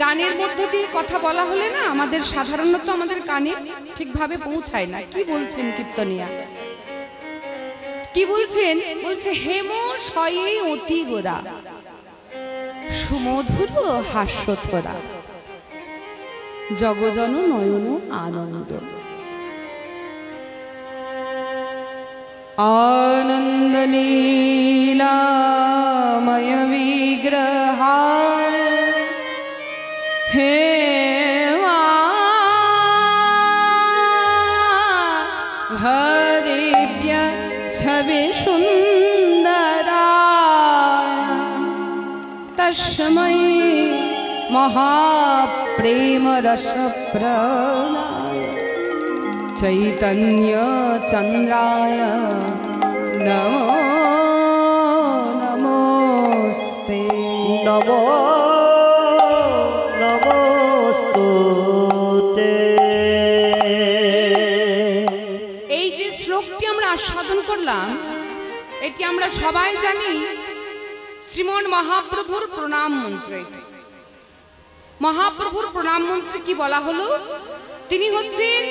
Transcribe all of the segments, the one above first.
গানের মধ্য দিয়ে কথা বলা হলে না আমাদের সাধারণত আমাদের কানে ঠিকভাবে পৌঁছায় না। কি বলছেন কীর্তনিয়া, কি বলছেন? বলছে হেম শয়ে অতি গোরা, সুমধুর হাস্যথরা, জগজন নয়ন আনন্দ। आनंद लीलामय विग्रहा हे हरिव्य छवि सुंदरा तस्मै महाप्रेम रस प्रणाय चैतन्य चंद्राय नमो नमोस्ते। नमो नमोस्तुते। এই যে শ্লোকটি আমরা আস্বাদন করলাম, এটি আমরা সবাই জানি শ্রীমন মহাপ্রভুর প্রণাম মন্ত্র। মহাপ্রভুর প্রণাম মন্ত্রে কি বলা হলো? তিনি হচ্ছেন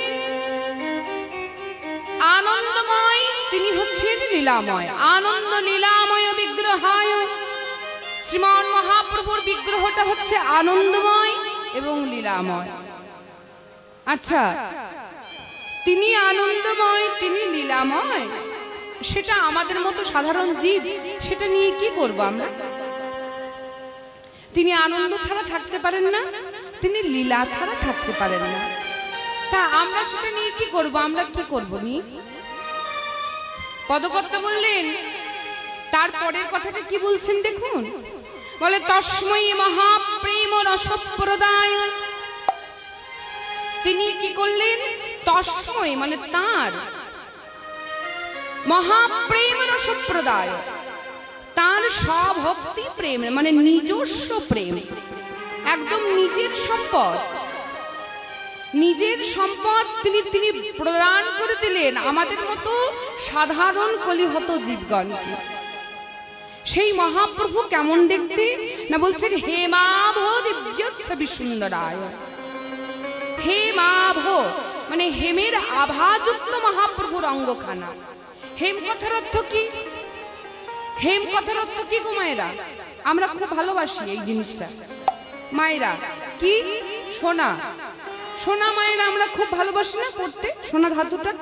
আনন্দময়, তিনি হচ্ছেন লীলাময়। আনন্দ লীলাময় বিগ্রহায়, শ্রীমান মহাপ্রভুর বিগ্রহটা হচ্ছে আনন্দময় এবং লীলাময়। আচ্ছা, তিনি আনন্দময়, তিনি লীলাময়, সেটা আমাদের মতো সাধারণ জীব, সেটা নিয়ে কি করব আমরা? তিনি আনন্দ ছাড়া থাকতে পারেন না, তিনি লীলা ছাড়া থাকতে পারেন না। তা আমরা সেটা নিয়ে কি করব? আমরা কি করব নি? পদকর্তা বললেন, তারপরের কথাটা কি বলছেন দেখুন। বলে তস্মৈ মহাপ্রেম রসপ্রদায়। তিনি কি করলেন? তস্মৈ মানে তার, মহাপ্রেম রসপ্রদায়, তার স্বভক্তি প্রেম মানে নিজস্ব প্রেম, একদম নিজের সম্পদ, নিজের সম্পদ তিনি প্রদান করে দিলেন আমাদের মতো সাধারণ কলিহত জীবগণকে। সেই মহাপ্রভু কেমন দেখতে না? বলছেন হেমাভ দিব্যচ্ছবি সুন্দরায়। হেমাভ মানে হেমের আভাযুক্ত মহাপ্রভুর অঙ্গখানা। হেম কথার অর্থ কি? হেম কথার অর্থ কি গো মায়েরা? আমরা খুব ভালোবাসি এই জিনিসটা মায়েরা। কি? সোনা। সোনা মায়েরা আমরা খুব ভালোবাসি না পড়তে? সোনা ধাতুটা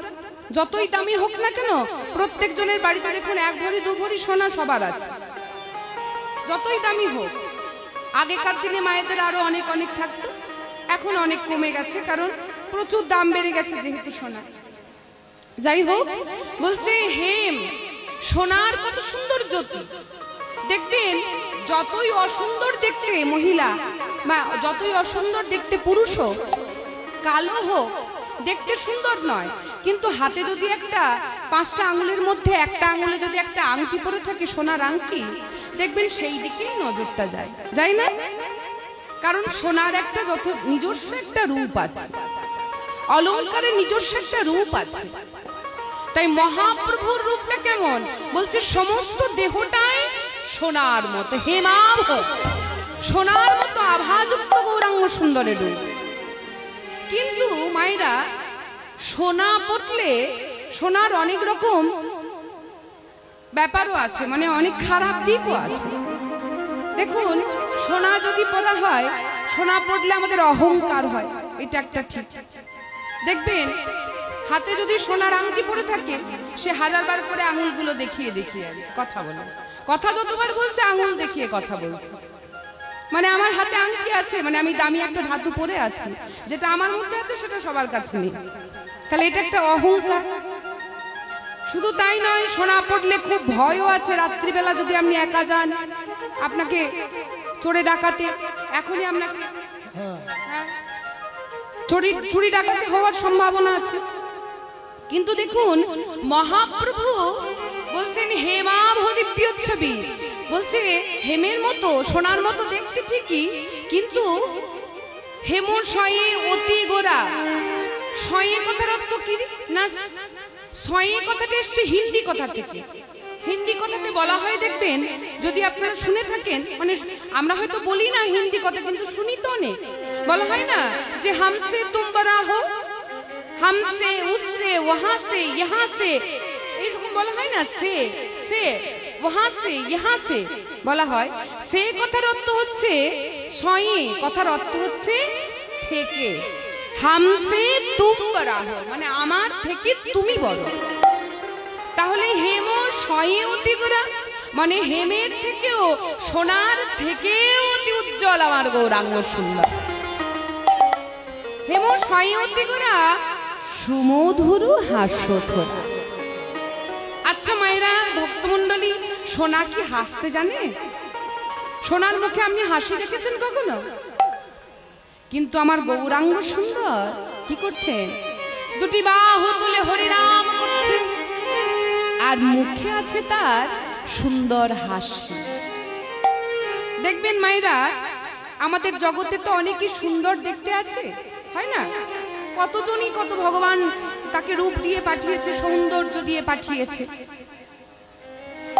যতই দামি হোক না কেন, প্রত্যেক জনের বাড়িতে দেখুন 1 ভরি 2 ভরি সোনা সবার আছে, যতই দামি হোক। আগেকার দিনে মায়েদের আরো অনেক অনেক থাকতো, এখন অনেক কমে গেছে, কারণ প্রচুর দাম বেড়ে গেছে যেহেতু সোনা। যাই হোক, বলছে হেম সোনার কত সুন্দর জ্যোতি। দেখবেন যতই অসুন্দর দেখতে মহিলা বা যতই অসুন্দর দেখতে পুরুষ হোক, কালো হোক, দেখতে সুন্দর নয়, কিন্তু হাতে যদি একটা 5টা আঙুলের মধ্যে একটা আঙুলে যদি একটা আংটি পরে থাকে, সোনার আংটি, দেখবেন সেই দিকেই নজরটা যায়, যায় না? কারণ সোনার একটা যত নিজস্ব একটা রূপ আছে, অলংকারের নিজস্ব একটা রূপ আছে। তাই মহাপ্রভুর রূপটা কেমন? বলছে সমস্ত দেহটাই সোনার মতো, হেমাভ সোনার মতো আভাযুক্ত গৌরাঙ্গ সুন্দরের রূপ। কিন্তু মায়েরা সোনা পড়লে সোনার অনেক রকম ব্যাপারও আছে, মানে অনেক খারাপ দিকও আছে। দেখুন, সোনা যদি পরা হয়, সোনা পড়লে আমাদের অহংকার হয়, এটা একটা ঠিক। দেখবেন হাতে যদি সোনার আংটি পরে থাকে, সে 1000বার করে আঙুলগুলো দেখিয়ে দেখিয়ে কথা বলে, কথা যতবার বলছে আঙুল দেখিয়ে কথা বলছে, মানে আমার হাতে আংটি আছে, মানে আমি দামি একটা ধাতু পরে আছি, যেটা আমার মধ্যে আছে সেটা সবার কাছে নেই। তাহলে এটা একটা অহংকার। শুধু তাই নয়, সোনা পড়লে খুব ভয়ও আছে। রাত্রিবেলা যদি আপনি একা যান, আপনাকে চোরে ডাকাতে, এখনই আপনাকে চুরি ডাকাতি হওয়ার সম্ভাবনা আছে। কিন্তু দেখুন মহাপ্রভু বলছেন হেমাভ দিব্যচ্ছবি, বলছে হেমের মতো সোনার মতো দেখতে ঠিকই, কিন্তু হেম শয়ে অতি গোরা। শয়ে কথার অর্থ কি না? শয়ে কথাটা এসছে হিন্দি কথা থেকে। হিন্দি কথাতে বলা হয়, দেখবেন যদি আপনারা শুনে থাকেন, মানে আমরা হয়তো বলি না হিন্দি কথা, কিন্তু শুনি তো অনেক। বলা হয় না যে হামসে তুম বড়া হো, হামসে উসসে ওয়াহাঁ সে ইহাঁ সে, এইরকম বলা হয় না। সে সে ওয়াহাঁ সে ইহাঁ সে বলা হয়। সে কথার অর্থ হচ্ছে সয়ে, কথার অর্থ হচ্ছে থেকে। হামসে তুম বড়া হো মানে আমার থেকে তুমি বড়। তাহলে হেম সয়ে অতি গোরা মানে হেমের থেকেও, সোনার থেকেও অতি উজ্জ্বল আমার গৌরাঙ্গ সুন্দর। হেম সয়ে অতি গোরা সুমধুর হাস্যথরা। আচ্ছা মায়েরা, ভক্তমণ্ডলী, সোনা কি হাসতে জানে? সোনার মুখে আপনি হাসি দেখেছেন কখনো? কিন্তু আমার গৌরাঙ্গ সুন্দর কি করছে? দুটি বাহু তুলে হরিনাম করছে, আর মুখে আছে তার সুন্দর হাসি। দেখবেন মায়েরা, আমাদের জগতে তো অনেকই সুন্দর দেখতে আছে, হয় না? কতজনই কত ভগবান তাকে রূপ দিয়ে পাঠিয়েছে, সৌন্দর্য দিয়ে পাঠিয়েছে।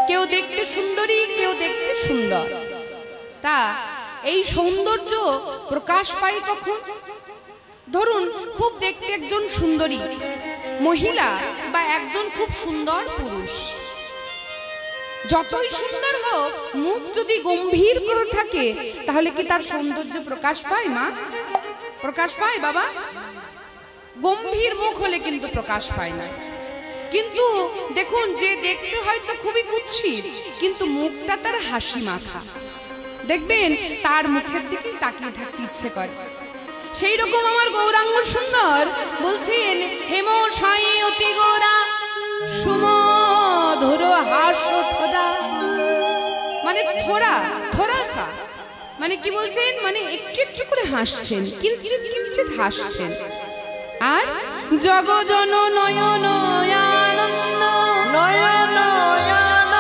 কেউ দেখতে সুন্দরী, কেউ দেখতে সুন্দর। তা এই সৌন্দর্য প্রকাশ পায় কখন? ধরুন খুব দেখতে একজন সুন্দরী মহিলা বা একজন খুব সুন্দর পুরুষ, যতই সুন্দর হোক, মুখ যদি গম্ভীর করে থাকে, তাহলে কি তার সৌন্দর্য প্রকাশ পায়? মা, প্রকাশ পায় বাবা? গম্ভীর মুখ হলে কিন্তু প্রকাশ পায় না। কিন্তু দেখুন, যে দেখতে হয়তো খুবই কুৎসিত, কিন্তু মুখটা তার হাসি মাখা, দেখবেন তার মুখের দিকে তাকিয়ে থাকতে ইচ্ছে করে। সেই রকম আমার গৌরাঙ্গ সুন্দর বলছেন, হেম সয়ে অতি গোরা সুমধুর হাস্যথরা মানে থোড়া থোড়া সা, মানে কি বলছেন? মানে একটু একটু করে হাসছেন, কিঞ্চিত কিঞ্চিত হাসছেন। আর জগজন নয়ন আনন্দ, নয়ন আনন্দ।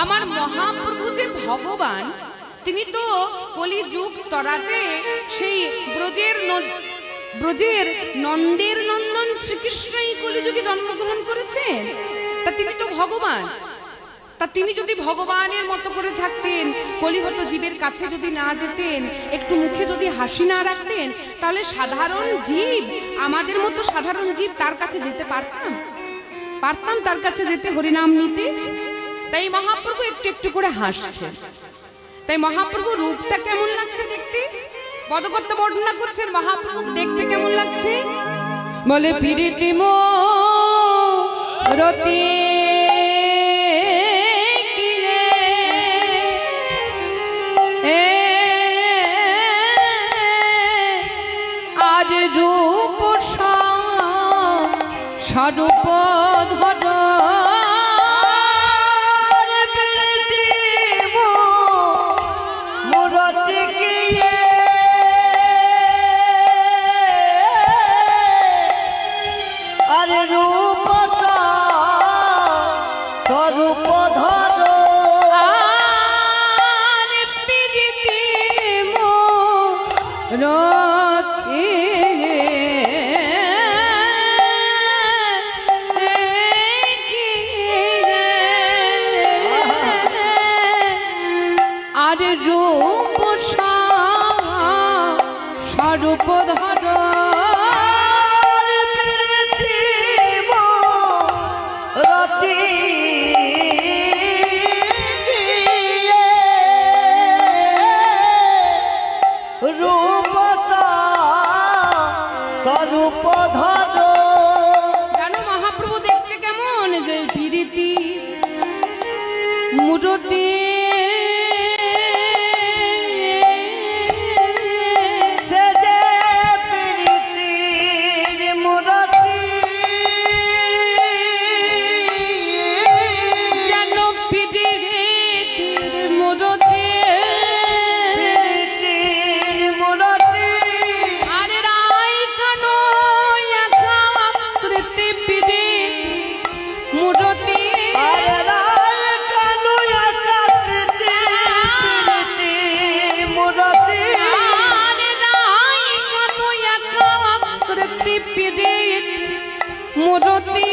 আমার মহাপ্রভু যে ভগবান, তিনি তো কলিযুগ তরাতে সেই ব্রজের নন্দের নন্দন শ্রীকৃষ্ণই কলিযুগে জন্মগ্রহণ করেছেন। তা তিনি তো ভগবান। তা তিনি যদি ভগবানের মতো করে থাকতেন, কলিহত জীবের কাছে যদি না যেতেন, একটু মুখে যদি হাসি না রাখতেন, তাহলে সাধারণ জীব, আমাদের মতো সাধারণ জীব তার কাছে যেতে পারতাম? তার কাছে যেতে, হরিনাম নিতে? তাই মহাপ্রভু একটু একটু করে হাসছে। তাই মহাপ্রভু রূপটা কেমন লাগছে দেখতে? পদকর্তা বর্ণনা করছেন মহাপ্রভু দেখতে কেমন লাগছে। বলে পিরিতি রতি আজ রূপ স্বরূপ ধর জানো মহাপ্রভু দেখতে কেমন? যে পিরিতি মুরতি মুরতি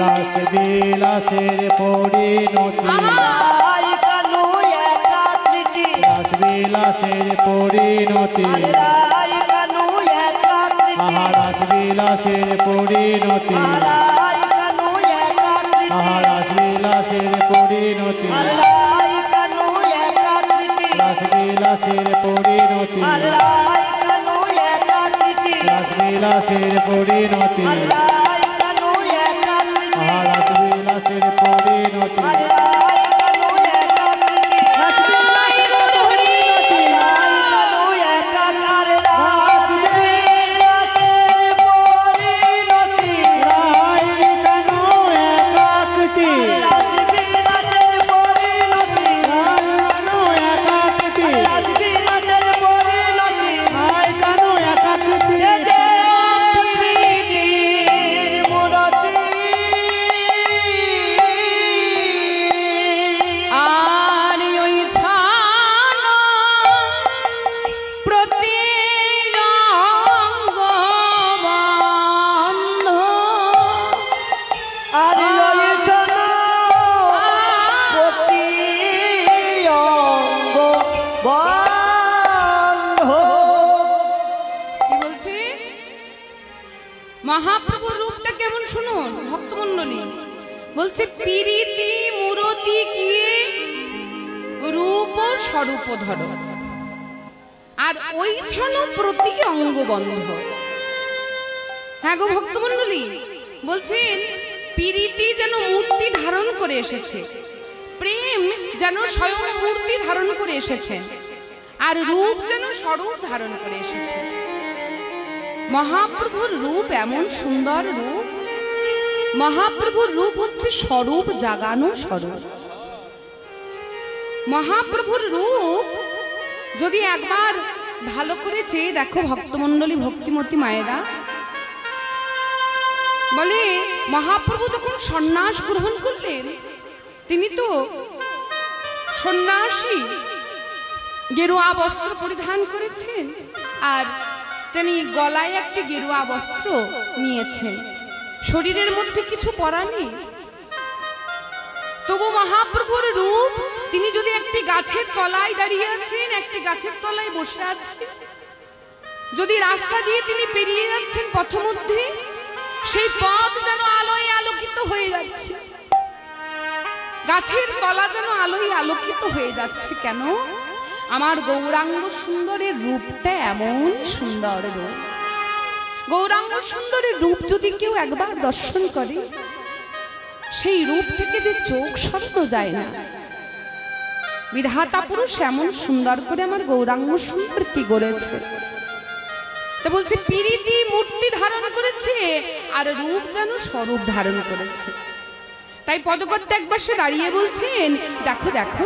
রাসবিলাসের পরিণতি রাসবিলাসের পরিণতি আহা রাসবিলাসের পরিণতি আহা রাসবিলাসের পরিণতি রাসবিলাসের পরিণতি রাসবিলাসের পরিণতি আহা রাসবিলাসের পরিণতি মহাপ্রভুর রূপটা কেমন শুনুন ভক্তমণ্ডলী। বলছে পিরিতি মূরতি কি রূপ স্বরূপ ধর, আর ওই ছন প্রতি অঙ্গ বন্ধ। হ্যাঁ গো ভক্তমণ্ডলী, বলছেন পিরিতি যেন মূর্তি ধারণ করে এসেছে, প্রেম যেন স্বয়ং মূর্তি ধারণ করে এসেছে, আর রূপ যেন স্বরূপ ধারণ করে এসেছে। মহাপ্রভুর রূপ এমন সুন্দর রূপ, মহাপ্রভুর রূপ হচ্ছে স্বরূপ জাগানো স্বরূপ। মহাপ্রভুর রূপ যদি একবার ভালো করে চেয়ে দেখো ভক্তমণ্ডলী, ভক্তিমতী মায়েরা, বলে মহাপ্রভু যখন সন্ন্যাস গ্রহণ করলেন, তিনি তো সন্ন্যাসী, গেরুয়া বস্ত্র পরিধান করেছেন, আর তিনি গলায় একটি গেরুয়া বস্ত্র নিয়েছেন, শরীরের মধ্যে কিছু পরা নেই। তবু মহাপ্রভুর রূপ, তিনি যদি একটি গাছের তলায় দাঁড়িয়ে আছেন, একটি গাছের তলায় বসে আছেন, যদি রাস্তা দিয়ে তিনি পেরিয়ে যাচ্ছেন পথমধ্যে, সেই পথ যেন আলোয় আলোকিত হয়ে যাচ্ছে, গাছের তলা যেন আলোয় আলোকিত হয়ে যাচ্ছে। কেন? আমার গৌরাঙ্গ সুন্দরের রূপটা এমন সুন্দর রূপ। গৌরাঙ্গ সুন্দরের রূপ যদি কেউ একবার দর্শন করে, সেই রূপ থেকে যে চোখ সরানো যায় না। বিধাতা পুরুষ এমন সুন্দর করে আমার গৌরাঙ্গ সুন্দর কি গড়েছে। তা বলছে পিরিতি মূর্তি ধারণ করেছে, আর রূপ যেন স্বরূপ ধারণ করেছে। তাই পদকর্তা একবার সে দাঁড়িয়ে বলছেন, দেখো দেখো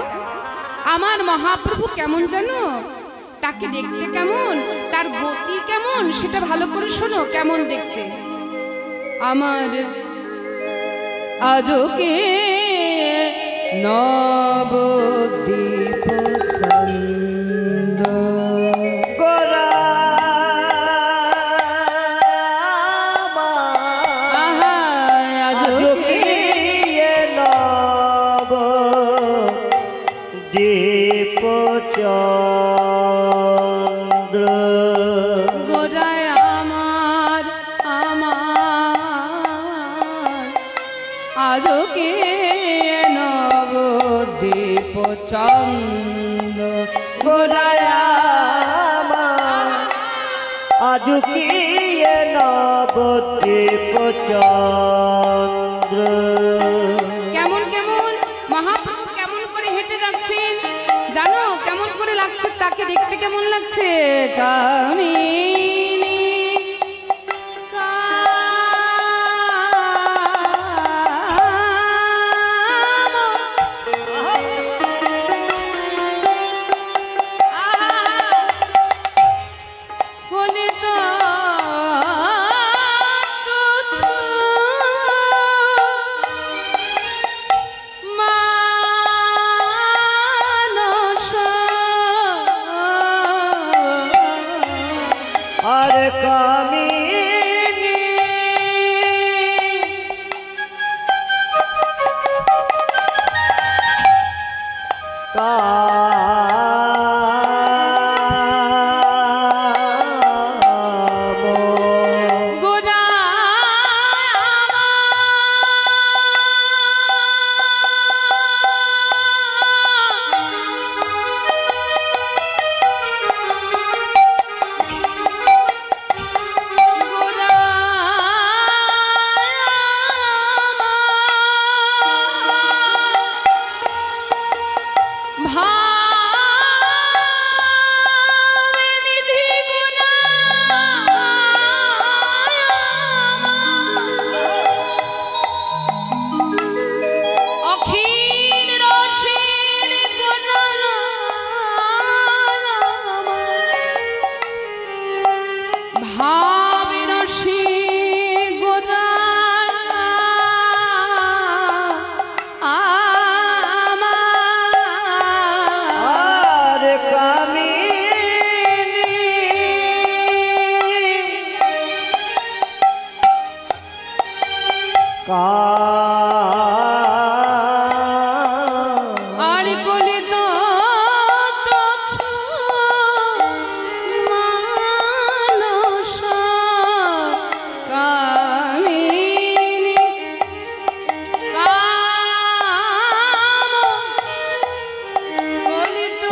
আমার মহাপ্রভু কেমন জানো, তাকে দেখতে কেমন, তার গতি কেমন, সেটা ভালো করে শোনো কেমন দেখতে। আমার আজকে নবদ্বীপ ছন্দ চন্দ্র গোড়ায় আমার আমার আজকে নবদ্বীপ চন্দ্র গোড়ায় আমার আজকে নবদ্বীপ চন্দ্র। কেমন কেমন মহাপ্রভু কেমন করে হেঁটে যাচ্ছেন জানো, কেমন করে লাগছে, তাকে দেখতে কেমন লাগছে। কামিনী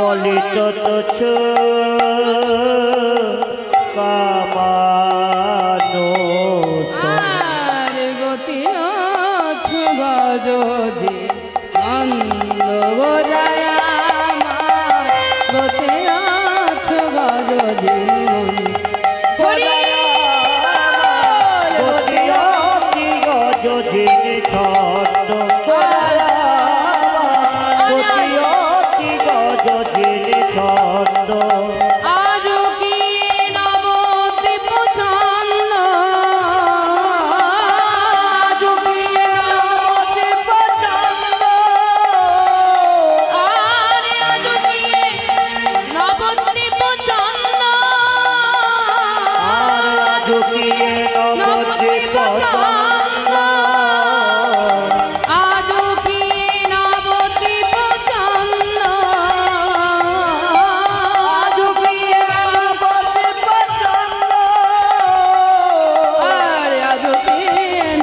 কলিত তুচ্ছ কামানো আর গতি গজ যে অন্ধ গোজায় গতি গজ যে হরি গতি গজে ছন্দ গতি গজে ছন্দ আজ কি নবদ্বীপ ছন্দ আজ কি নবদ্বীপ ছন্দ আরে আজ কি নবদ্বীপ ছন্দ আর আজ কি নবদ্বীপ ছন্দ আজ কি নবদ্বীপ ছন্দ আজ কি নবদ্বীপ ছন্দ আরে আজ কি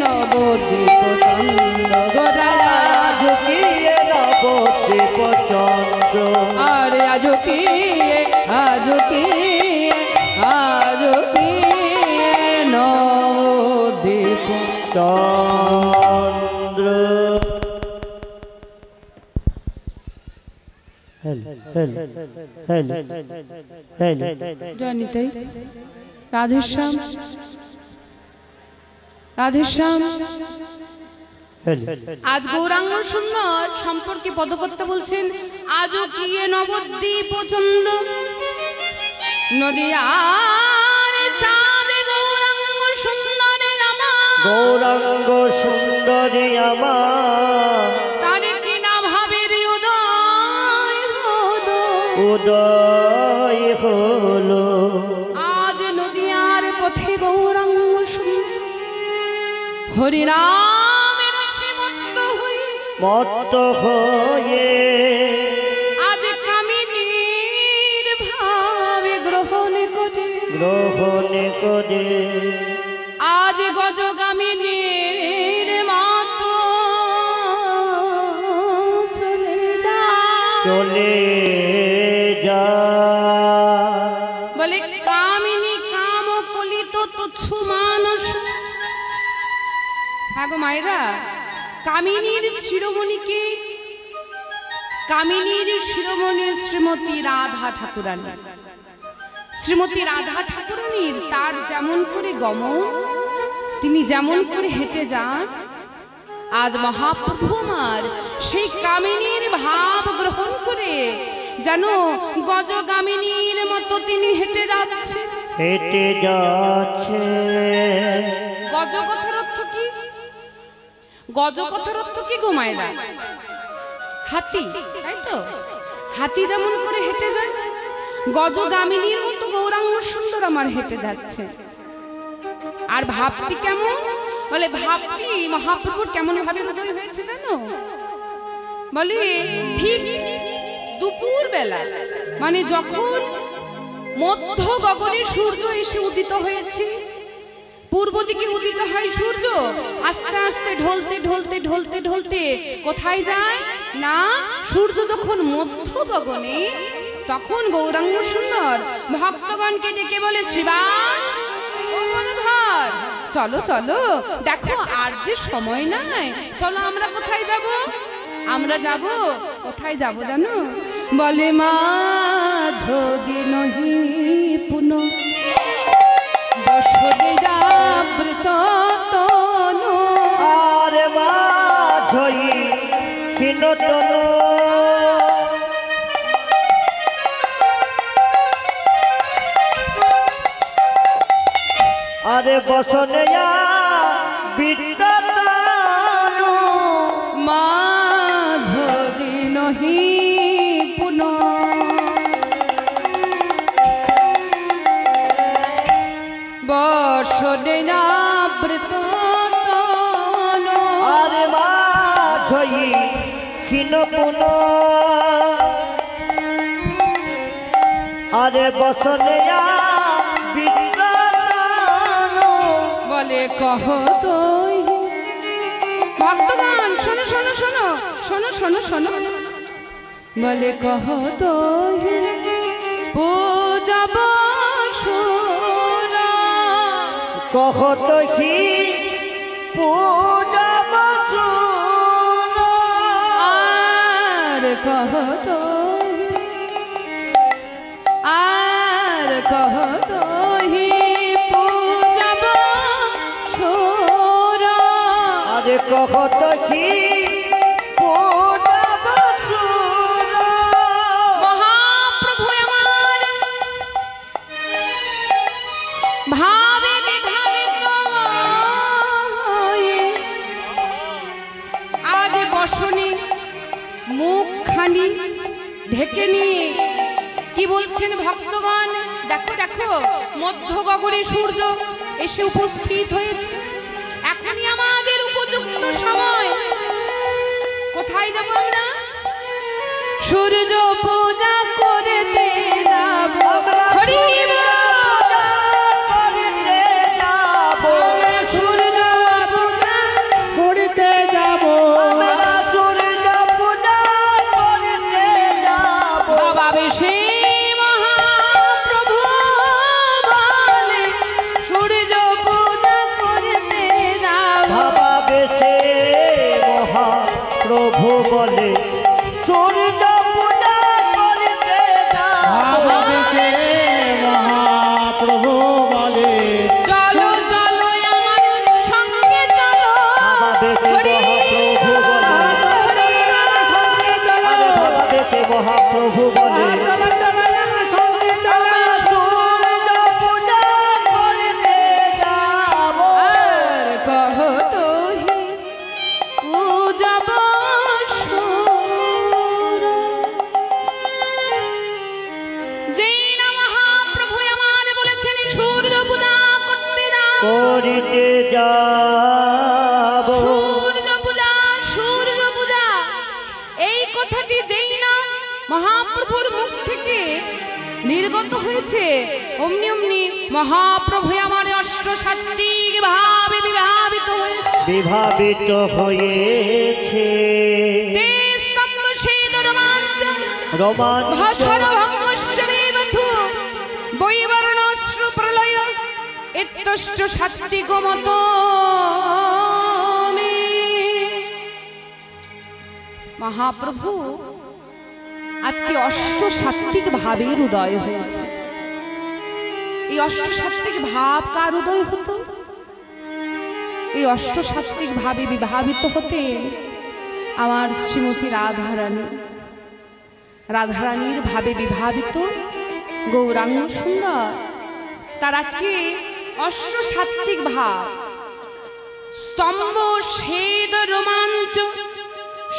নবদ্বীপ ছন্দ গোরায় আজ কি নবদ্বীপ ছন্দ আরে আজ কি নবদ্বীপ চন্দ্র জানিতে রাধেশ্যাম রাধেশ্যাম আজ গৌরাঙ্গ সুন্দর সম্পর্কে পদকর্তা বলছেন আজও কি এ নবদ্বীপ ছন্দ নদীয়ার চাঁদে গৌরাঙ্গ সুন্দরে নামা গৌরাঙ্গ সুন্দরী আমার তারে কি না ভাবের উদয় হলো উদয় হলো আজ নদীয়ার পথে গৌরাঙ্গ সুন্দর হরিনামের সীমন্ত হয়ে মত্ত হয়ে আজ কামিনীর ভাবে গ্রহণ করে আজ গজগামিনীর মত চলে যা বলে কামিনী কাম কলিত তুচ্ছ মানুষ হ্যাঁ গো মায়েরা কামিনীর শিরোমণিকে কামিনীর শিরোমণি শ্রীমতী রাধা ঠাকুরানী শ্রীমতী রাধা ঠাকুরানীর তার যেমন করে গমন তিনি যেমন করে হেঁটে যান আজ মহাপ্রভু আমার সেই কামিনীর ভাব গ্রহণ করে যেন গজগামিনীর মতো তিনি হেঁটে যাচ্ছে গজ কথার অর্থ কি গজ কথার অর্থ কি গো মায়েরা হাতি তাই তো হাতি যেমন করে হেঁটে যায় গজগামিনীর মতো গৌরাঙ্গ সুন্দর আমার হেঁটে যাচ্ছে আর ভাবটি কেমন বলে ভাবটি মহাপ্রভুর কেমন ভাবে উদয় হয়েছে জানো বলে ঠিক দুপুর বেলা মানে যখন মধ্য গগনে সূর্য এসে উদিত হয়েছে পূর্ব দিকে উদিত হয় সূর্য আস্তে আস্তে ঢলতে ঢলতে ঢলতে ঢলতে কোথায় যায় না সূর্য যখন মধ্য গগনে তখন গৌরাঙ্গ সুন্দর ভক্তগণকে ডেকে বলে শ্রীবাস ও মনোধর চলো চলো দেখো আর যে সময় নাই চলো আমরা কোথায় যাব আমরা যাব কোথায় যাব জানো বলে মা ঝদি নহি পুন বসদে যাবৃত তনু আরে মা ঝই ছিনতনু আরে বসনে বিদ্যুৎ মা ঝদি নহি পুন বসদে যাবৃত তনু আরে মা ঝই ছিনপুন আরে বসনে বলে কহ তুই ভক্তগণ শোনো শোনো শোনো শোনো শোনো শোনো বলে কহ তো পূজব সোনা কহত কি পূজব সোনা আর কহ তো পূজব সোনা আরে কহত কি পূজব সোনা মহাপ্রভু আমার ভাবে বিভাবিত হয়ে আজ বসনে মুখখানি ঢেকে নিয়ে কি বলছেন ভক্তগণ? দেখো দেখো, মধ্য গগনে সূর্য এসে উপস্থিত হয়েছে। এখনই আমাদের উপযুক্ত সময়। কোথায় যাব আমরা? সূর্য পূজা করতে যাব। হরি সূর্য পূজা করতে যাব ভাবাবেশে মহাপ্রভু বলে সূর্য পূজা করতে যাব। ভাবাবেশে মহাপ্রভু বলে সূর্য পূজা করতে যাব। ভাবাবেশে মহাপ্রভু বলে চলো চলো আমার সঙ্গে চলো। ভাবাবেশে মহাপ্রভু বলে সঙ্গে চলে সূর্য পূজা করতে যাব। আর কহ তো হে পূজব সোনা। যেই না মহাপ্রভু আমার বলেছেন সূর্য পূজা করতে যাও। করিতে যাব। সূর্য পূজা, সূর্য পূজা, এই কথাটি যেই না মহাপ্রভুর মুখ থেকে নির্গত হয়েছে অমনি অমনি মহাপ্রভু আমার অষ্টসাত্ত্বিক ভাবে বিভাবিত হয়েছে। বিভাবিত হয়েছে তেস্তম্ভ শেদ রোমাঞ্চ রোমাঞ্চ ভাষণ ভঙ্গস্য বিবধু বৈবর্ণশ্রু প্রলয় এত্যষ্ট সাত্ত্বিক মত মে। মহাপ্রভু আজকে অষ্টসাত্ত্বিক ভাবের উদয় হয়েছে। এই অষ্টসাত্ত্বিক ভাব কার উদয় হতো? এই অষ্টসাত্ত্বিক ভাবে বিভাবিত হতে আমার শ্রীমতী রাধারানী। রাধারানীর ভাবে বিভাবিত গৌরাঙ্গ সুন্দর, তার আজকে অষ্টসাত্ত্বিক ভাব। স্তম্ভ শেদ রোমাঞ্চ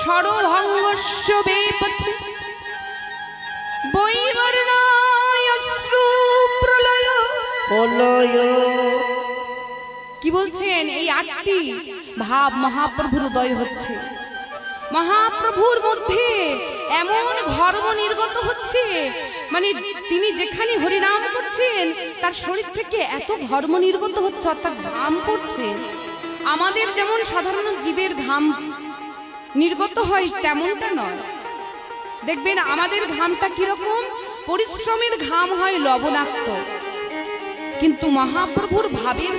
সরভঙ্গস্য বেপথু বৈবর্ণায়শ্রু প্রলয়। প্রলয় কি বলছেন? এই আটটি ভাব মহাপ্রভুর উদয় হচ্ছে। মহাপ্রভুর মধ্যে এমন ধর্ম নির্গত হচ্ছে, মানে তিনি যেখানে হরিনাম করছেন তার শরীর থেকে এত ধর্ম নির্গত হচ্ছে, অর্থাৎ ঘাম পড়ছে। আমাদের যেমন সাধারণ জীবের ঘাম নির্গত হয় তেমনটা নয়। দেখবেন আমাদের ঘামটা কিরকম, পরিশ্রমের ঘাম হয় লবণাক্ত, কিন্তু মহাপ্রভুর ভাবের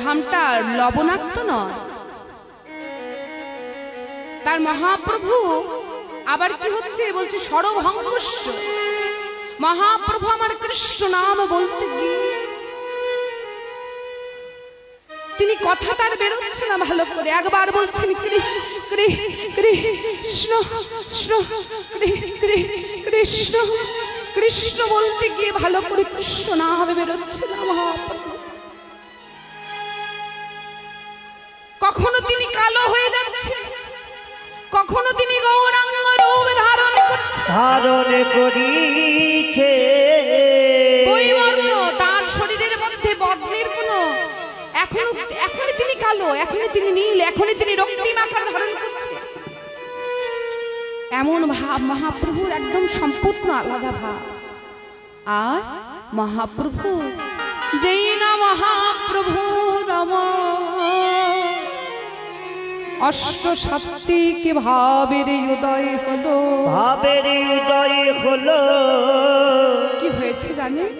ঘামটা লবণাক্ত নয়। তার মহাপ্রভু আবার কি হচ্ছে বলছে সরভঙ্গস্য। মহাপ্রভু আমার কৃষ্ণ নাম বলতে গিয়ে তিনি কথা তার বেরোচ্ছে না ভালো করে, একবার বলছেন কৃষ্ণ কৃষ্ণ কৃষ্ণ বলতে গিয়ে ভালো করে কৃষ্ণ নাম বেরোচ্ছে না মহাপ্রভু। কখনো তিনি কালো হয়ে যাচ্ছে, কখনো তিনি গৌরাঙ্গ রূপ ধারণ করছে, বৈবর্ণ তার শরীরের মধ্যে বর্ণের কোনো এখনই তিনি কালো, এখনই তিনি নীল, এখনই তিনি রক্তিম আকার ধারণ করছে। এমন ভাব মহাপ্রভুর একদম সম্পূর্ণ আলাদা ভাব। আর মহাপ্রভু যেই না মহাপ্রভু অষ্ট সাত্ত্বিক ভাবের উদয় হলো। ভাবের উদয় হলো। কি হয়েছে জানেন?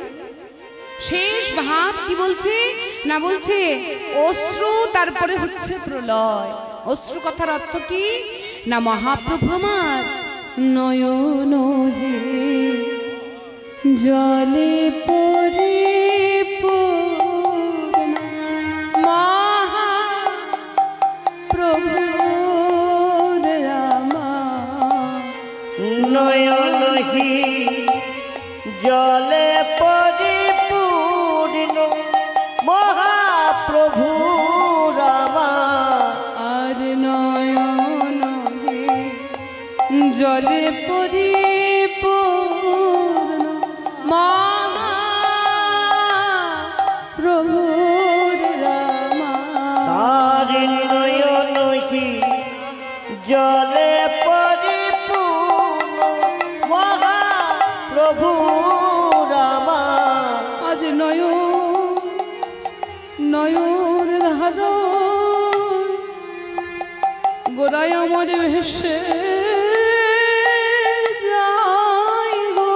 শেষ ভাব কি বলছে না, বলছে অশ্রু, তারপরে হচ্ছে প্রলয়। অশ্রু কথার অর্থ কি না, মহাপ্রভু আমার নয়ন হে জলে পরে মহাপ্রভু নয়নহি জলে পরিপূর্ণ মহাপ্রভু রামা। আর নয়ন হে জলে পরিপূর্ণ মহাপ্রভু রামা। তার নয়নহি জলে পরিপূর্ণ মহাপ্রভু রামা। আজ নয়ন ধার গোড়ায় আমার ভেসে যাই গো।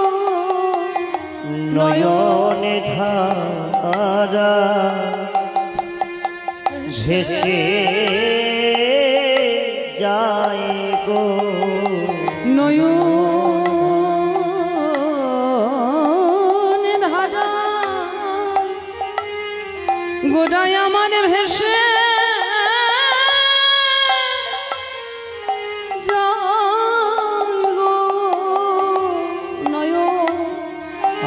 নয়নে ধারা ভেসে যায় গো। নয়ন ধারা গোড়ায় আমার ভেসে যায় গো।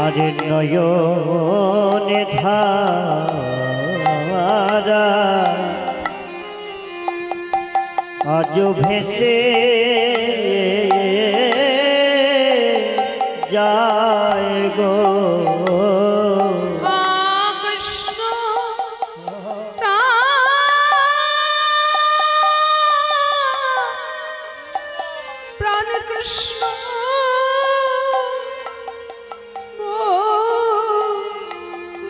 আরে নয়নে ধারা আজ ভেসে যায় গো। কৃষ্ণ প্রাণ কৃষ্ণ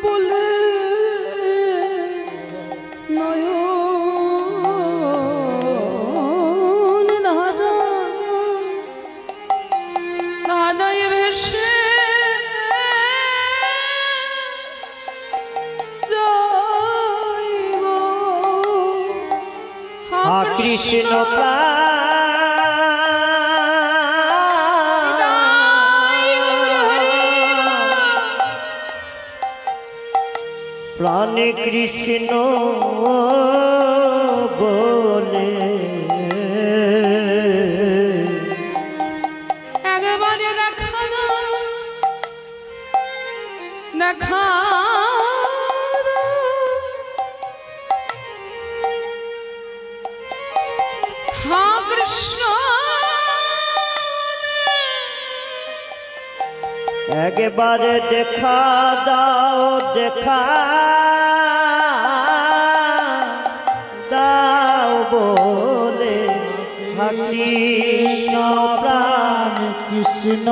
বলে নয়ন ধারা ধারায় ভেসে যায় গো। হা কৃষ্ণ প্রাণে কৃষ্ণ বলে একেবারে দেখা দেখা হা কৃষ্ণ একবারে দেখা দাও, দেখা দাও বলে কৃষ্ণ প্রাণ কৃষ্ণ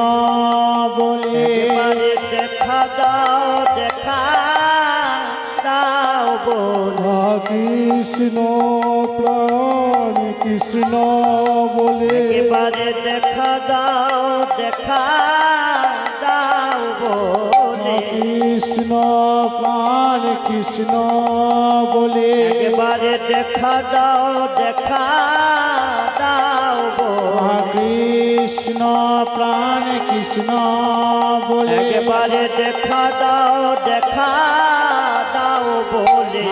বলে একবারে দেখা দাও, দেখা দাও বলে কৃষ্ণ প্রাণ কৃষ্ণ বলে একবারে দেখা দাও, দেখা দাও বলে কৃষ্ণ প্রাণ কৃষ্ণ বলে একবারে দেখা দাও, দেখা দাও বলে কৃষ্ণ প্রাণ কৃষ্ণ বলে একবারে দেখা দাও, দেখা দাও বলে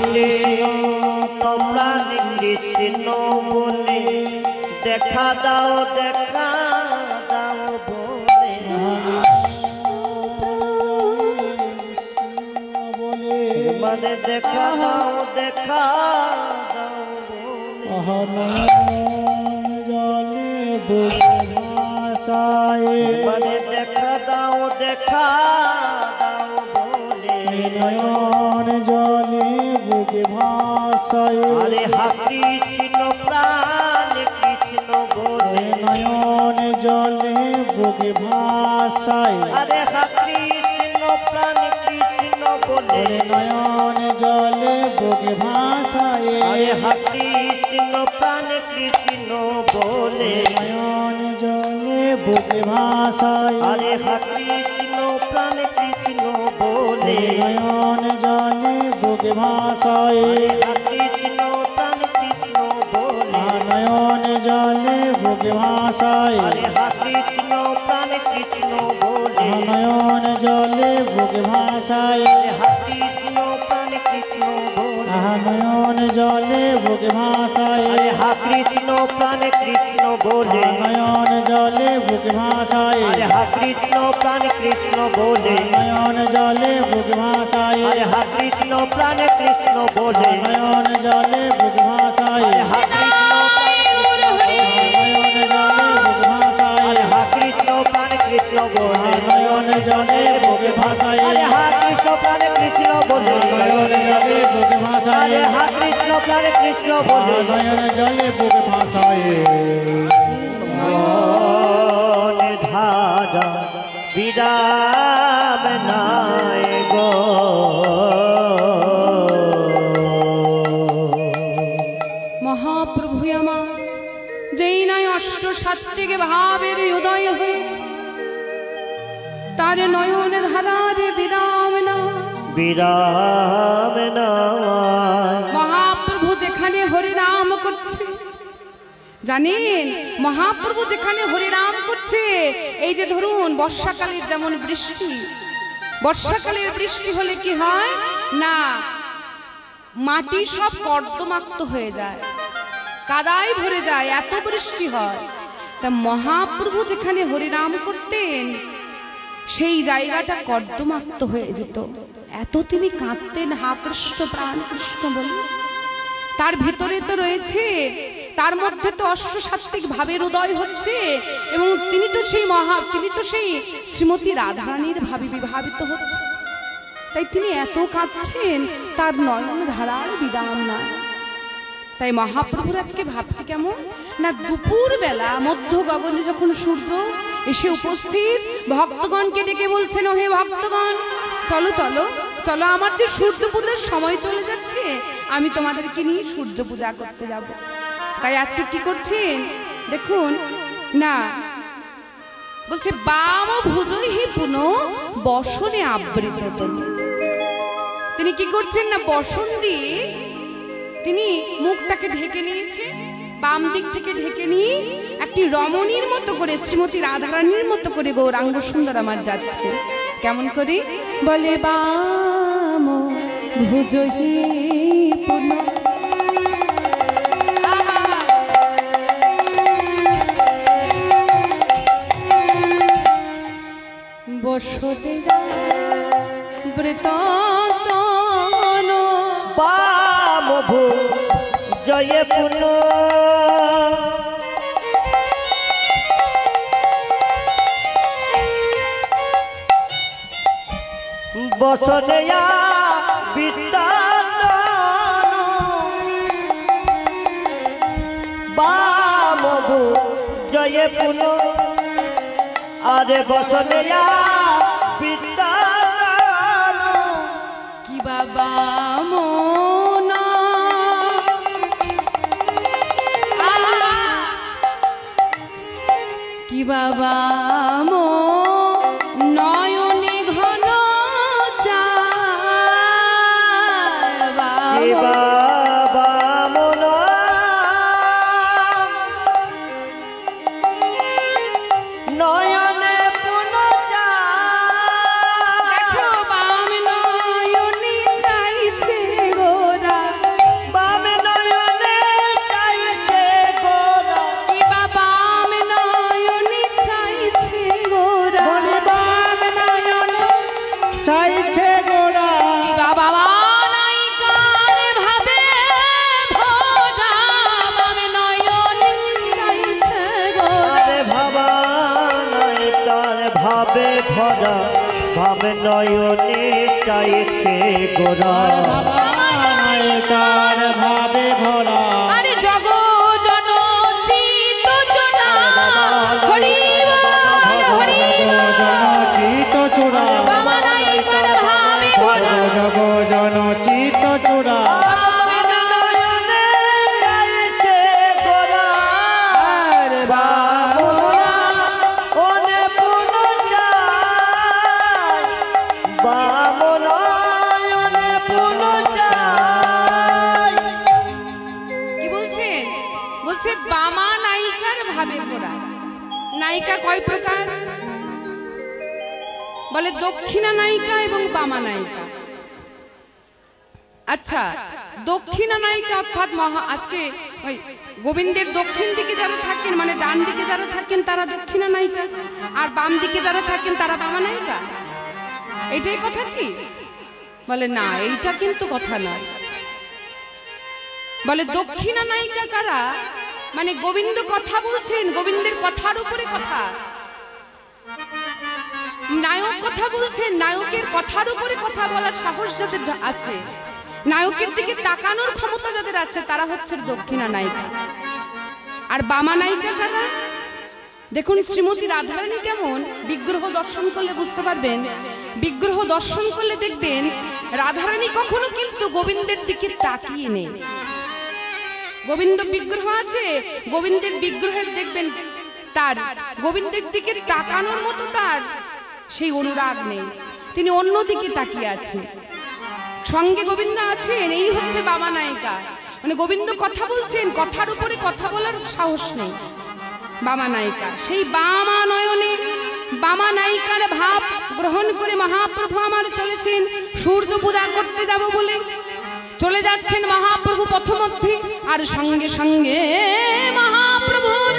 কৃষ্ণ প্রাণ কৃষ্ণ বলে দেখা দাও, দেখা দাও বলে মানে দেখা দাও, দেখা দাও বলে জলে ভাষায় মানে দেখা দাও, দেখা দাও বলে নয়ন জলে বুকে ভাষায় আরে হা কৃষ্ণ প্রাণ কৃষ্ণ বলে নয়ন জলে বুকে ভাষায় আরে হা কৃষ্ণ প্রাণ কৃষ্ণ বলে নয়ন জলে বুকে ভাষায় আরে হা কৃষ্ণ প্রাণ কৃষ্ণ বলে নয়ন জলে বুকে ভাসায় আরে হা কৃষ্ণ প্রাণে কৃষ্ণ বলে নয়ন জলে বুকে ভাসায় হা কৃষ্ণ প্রাণে কৃষ্ণ বলে নয়ন জলে বুকে ভাসায় আরে হা কৃষ্ণ প্রাণে কৃষ্ণ বলে নয়ন জলে বুকে ভাসায় হা কৃষ্ণ প্রাণে কৃষ্ণ বলে নয়ন জলে বুকে ভাসায় হা কৃষ্ণ প্রাণে কৃষ্ণ বলে নয়ন জলে বুকে ভাসায় আরে হা কৃষ্ণ প্রাণে কৃষ্ণ বলে নয়ন জলে বুকে ভাসায় আরে হা কৃষ্ণ প্রাণে কৃষ্ণ বলে নয়ন জলে বুকে ভাসায় আরে হা কৃষ্ণ প্রাণে কৃষ্ণ বলে নয়ন জলে বুকে ভাসায় আরে হা কৃষ্ণ প্রাণে কৃষ্ণ বলে নয়ন জলে বুকে ভাসায় আরে হা কৃষ্ণ প্রাণে কৃষ্ণ বলে নয়ন জলে বুকে ভাসায় মন ধারা বিরাম নাই গো মহাপ্রভু আমার যেই নয় অষ্ট সাত্বিক ভাবের উদয় হয়েছে তার নয়ন ধারার বিরাম না বিরাম নাই মহাপ্রভু যেখানে হরিনাম করছে জানেন মহাপ্রভু যেখানে হরিনাম করছে এই যে ধরুন বর্ষাকালের যেমন বৃষ্টি বর্ষাকালের বৃষ্টি হলে কি হয় না মাটি সব কর্দমাক্ত হয়ে যায় কাদায় ভরে যায় এত বৃষ্টি হয় তা মহাপ্রভু যেখানে হরিনাম করতেন সেই জায়গাটা কর্দমাক্ত হয়ে যেত এত তিনি কাঁদতেন হা কৃষ্ণ প্রাণ কৃষ্ণ বলে তার ভিতরে তো রয়েছে তার মধ্যে তো অষ্ট সাত্বিক ভাবের উদয় হচ্ছে এবং তিনি তো সেই শ্রীমতী রাধারানীর ভাবে বিভাবিত হচ্ছে তাই তিনি এত কাঁদছেন তার নয়ন ধারার বিরাম না তাই মহাপ্রভুর আজকে ভাবতে কেমন না দুপুর বেলা মধ্য গগনে যখন সূর্য এসে উপস্থিত ভক্তগণকে ডেকে বলছেন ও হে ভক্তগণ চলো চলো চলো আমার যে সূর্য পূজার সময় চলে যাচ্ছে আমি তোমাদেরকে নিয়ে সূর্য পূজা করতে যাব তাই আজকে কি করছেন দেখুন না বলছে বাম ভুজহি পুন বসনে আবৃত তিনি কি করছেন না বসন দিয়ে তিনি মুখটাকে ঢেকে নিয়েছে বাম দিক থেকে ঢেকে নিয়ে একটি রমণীর মতো করে শ্রীমতী রাধারানীর মতো করে গৌরাঙ্গ সুন্দর আমার যাচ্ছে কেমন করে বলে বাম ভুজহি পুন বসদেরা ব্রত বাম ভূ জয় পুন বসনেয়া বিদ্যান বাম ভূ জয় পুন আরে বসনেয়া বিদ্যান কি বাবা মোনা কি বাবা মো নয়নে ঘন চায় বাবা বাবা মন নয়নে পুন দেখো বাম নয়নে চাইছে গোরা বামে নয়নে চাইছে গোরা কি বাবা নয়নে চাইছে গোরা বলি বাম নয়ন চাইছে গোরা বাবা নাই কার ভাবে ভোরা বাম নয়নে চাইছে গোরা আরে ভাবা নয় তার ভাবে ভরা ভাবে নয়নে চাইছে গোরা তার ভাবে ভরা আরে জগ জন চিত জনা হরি হরি চিত চূড়া বাবা নাই কার ভাবে ভোরা জগ জন চিত চূড়া নয়নে চাইছে গোরা নায়িকার ভাবে ভরা। নায়িকা কয় প্রকার? বলে দক্ষিণা নায়িকা এবং বামা নায়িকা। আচ্ছা, দক্ষিণা নায়িকা অর্থাৎ আজকে ওই গোবিন্দের দক্ষিণ দিকে যারা থাকেন, মানে ডান দিকে যারা থাকেন তারা দক্ষিণা নায়িকা, আর বাম দিকে যারা থাকেন তারা বামা নায়িকা। এটাই কথা কি? বলে না, এইটা কিন্তু কথা না। বলে দক্ষিণা নায়িকা কারা? মানে গোবিন্দ কথা বলছেন, গোবিন্দের কথার উপরে কথা। নায়ক কথা বলছেন, নায়কের কথার উপরে কথা বলার সাহস যাদের আছে, নায়কের দিকে তাকানোর ক্ষমতা যাদের আছে, তারা হচ্ছে দক্ষিণা নায়িকা। আর বামা নায়িকা কারা? দেখুন শ্রীমতী রাধারানী কেমন, বিগ্রহ দর্শন করলে বুঝতে পারবেন। বিগ্রহ দর্শন করলে দেখবেন রাধারানী কখনো কিন্তু গোবিন্দের দিকে তাকিয়ে নেই। গোবিন্দ বিগ্রহ আছে, গোবিন্দের বিগ্রহের দেখবেন তার গোবিন্দের দিকে তাকানোর মতো তার সেই অনুরাগ নেই, তিনি অন্যদিকে তাকিয়ে আছেন। সঙ্গে গোবিন্দ আছেন, এই হচ্ছে বামা নায়িকা। মানে গোবিন্দ কথা বলছেন, কথার উপরে কথা বলার সাহস নেই, বামা নায়িকা। সেই বামা নয়নে বামা নায়িকার ভাব গ্রহণ করে মহাপ্রভু আমার চলেছেন সূর্য পূজা করতে যাব বলে। চলে যাচ্ছেন মহাপ্রভু পথমধ্যে, আর সঙ্গে সঙ্গে মহাপ্রভুর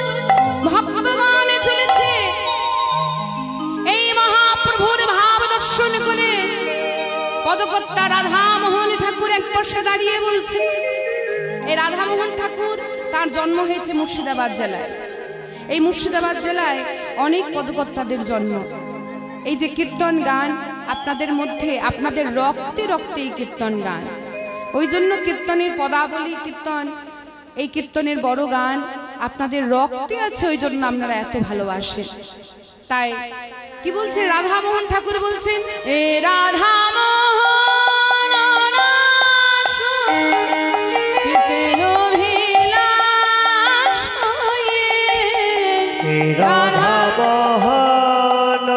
ভক্তগণ চলেছে। এই মহাপ্রভুর ভাব দর্শন করে পদকর্তা রাধামোহন ঠাকুর এক পাশে দাঁড়িয়ে বলছে, এই রাধামোহন ঠাকুর তার জন্ম হয়েছে মুর্শিদাবাদ জেলায়। এই মুর্শিদাবাদ জেলায় অনেক পদকর্তাদের জন্ম। এই যে কীর্তন গান আপনাদের মধ্যে, আপনাদের রক্তে রক্তে এই কীর্তন গান, ওই জন্য কীর্তনের পদাবলী কীর্তন, এই কীর্তনের বড় গান আপনাদের রক্তে আছে, ওই জন্য আপনারা এত ভালোবাসেন। তাই কি বলছে রাধামোহন ঠাকুর বলছেন, এ রাধামোহন চিতের অভিলাষ হয়ে, রাধামোহন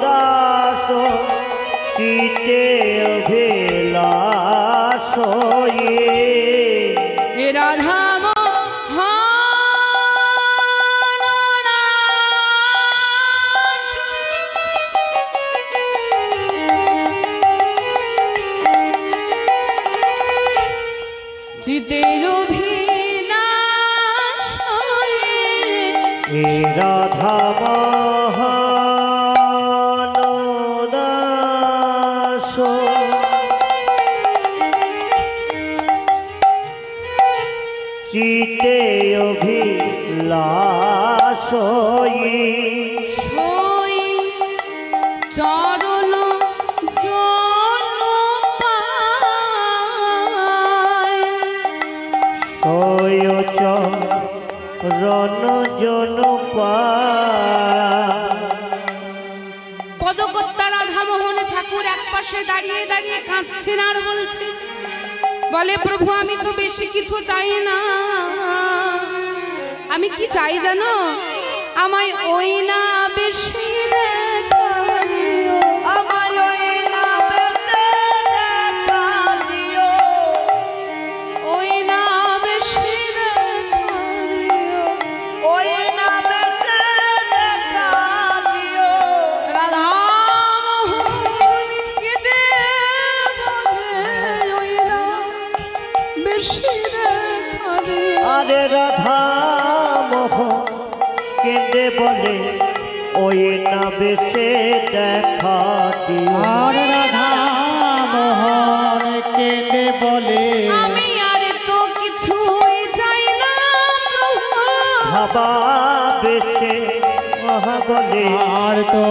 দাস চিতে অভিলাষ হয়ে, এ রাধা চিতের অভিলাষ হয়ে, এ রাধামোহন দাস চিতে অভিলাষ হয়ে, সই চরণ জন পায়, সয় চরণ জন পায়। পদকর্তা রাধামোহন ঠাকুর এক পাশে দাঁড়িয়ে দাঁড়িয়ে কাঁদছেন আর বলছে, বলে প্রভু আমি তো বেশি কিছু চাই না, আমি কি চাই জানো? আমায় ওই না বেশি দেখা দিও, আমায় ওই না বেশি দেখা দিও, ওই না বেশি দেখা দিও, ওই না বেশি দেখা দিও। রাধামোহন কেঁদে বলে, ওই না বেশি দেখা দিও। আরে রাধামোহন কেঁদে বলে, ওই না বেশি দেখা দিও। আর রাধামোহন কেঁদে বলে, আমি আর তো কিছুই চাই না প্রভু, ভাবা বেশি মহা বলে, আর তো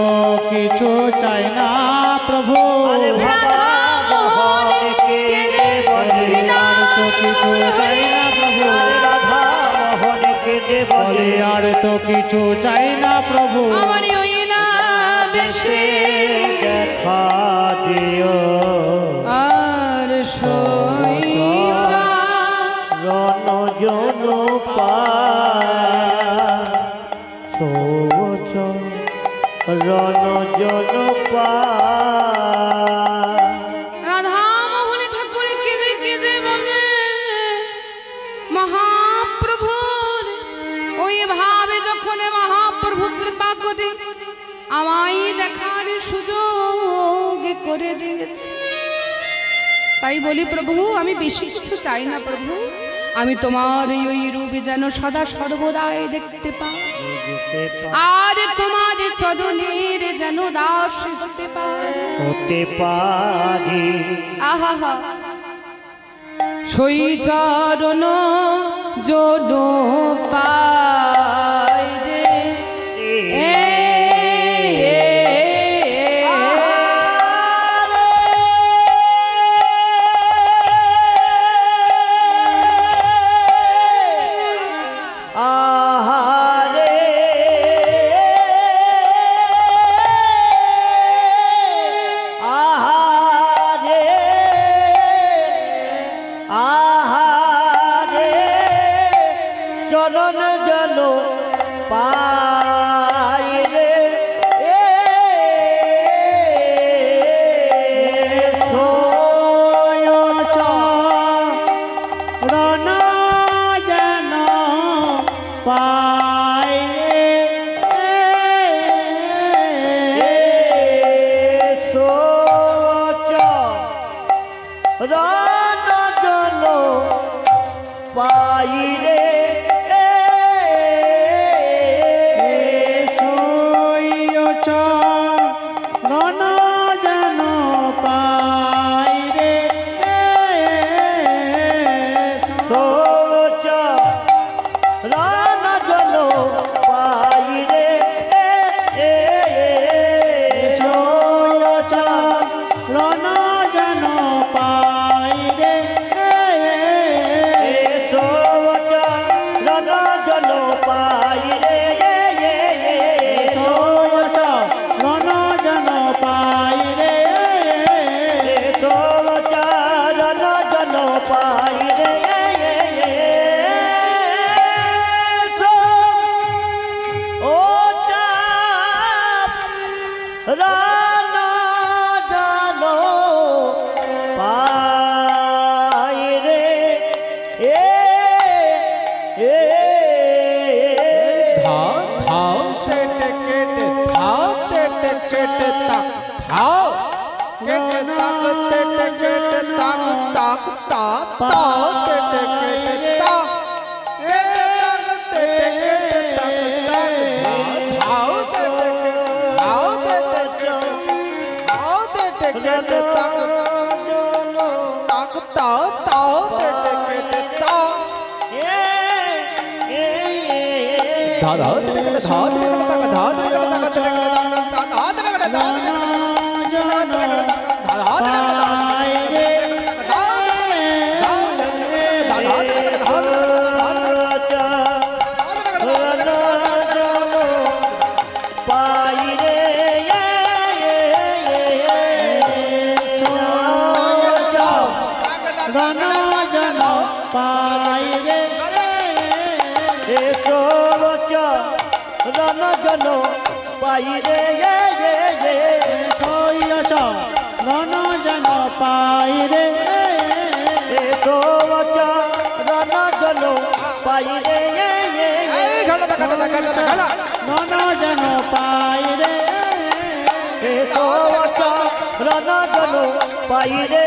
কিছু চাই না প্রভু। আরে রাধামোহন কেঁদে বলে, আর তো কিছু চাই না প্রভু। আরে রাধামোহন কেঁদে বলে, আর তো কিছু চাই না প্রভু। আমার ওই না বেশি দেখা দিও। আর সই রণজন পায়, সোচ রণজন পায়। রাধামোহন ঠাকুর কেঁদে কেঁদে বলে, মহাপ্রভুর ওই ভাবে যখন মহাপ্রভু কৃপা করে আমায় দেখার সুযোগ করে দিয়েছে, তাই বলি প্রভু আমি বেশি কিছু চাই না প্রভু, আমি তোমার ওই রূপ যেন সদা সর্বদাই দেখতে পাই, আর তোমার চরণের যেন দাস হতে পারি। আহা সই চরণ যোড পাই রে চরণ জল পাই রে চরণ যেন পাই চরণ জল পাই রে চরণ যেন পাই রে চরণ জল পাই রে চরণ যেন পাই রে চরণ জল পাই রে চরণ যেন পাই রে চরণ জল পাই রে ও চাপ রান জল পাই রে ধাও সেটে কেটে ধাও তেটে কেটে তাক ধাও কেটে তাক তেটে কেটে তাক তাক তাক তাও তেটে কেটে তাক কেটে তাক তেটে কেটে তাক তাক ধাও তেটে কেটে ধাও তেটে কেটে ধাও তেটে কেটে তাক তাক তাও তাও তেটে কেটে তাক ধাও তেটে কেটে ধাও তেটে কেটে তাক ধাও তেটে কেটে তাক তেটে কেটে তাক তাক ধাও তেটে কেটে ধাও তেটে কেটে পাই রে চরণ যেন পাই রে চরণ জল পাই রে চরণ যেন পাই রে চরণ জল পাই রে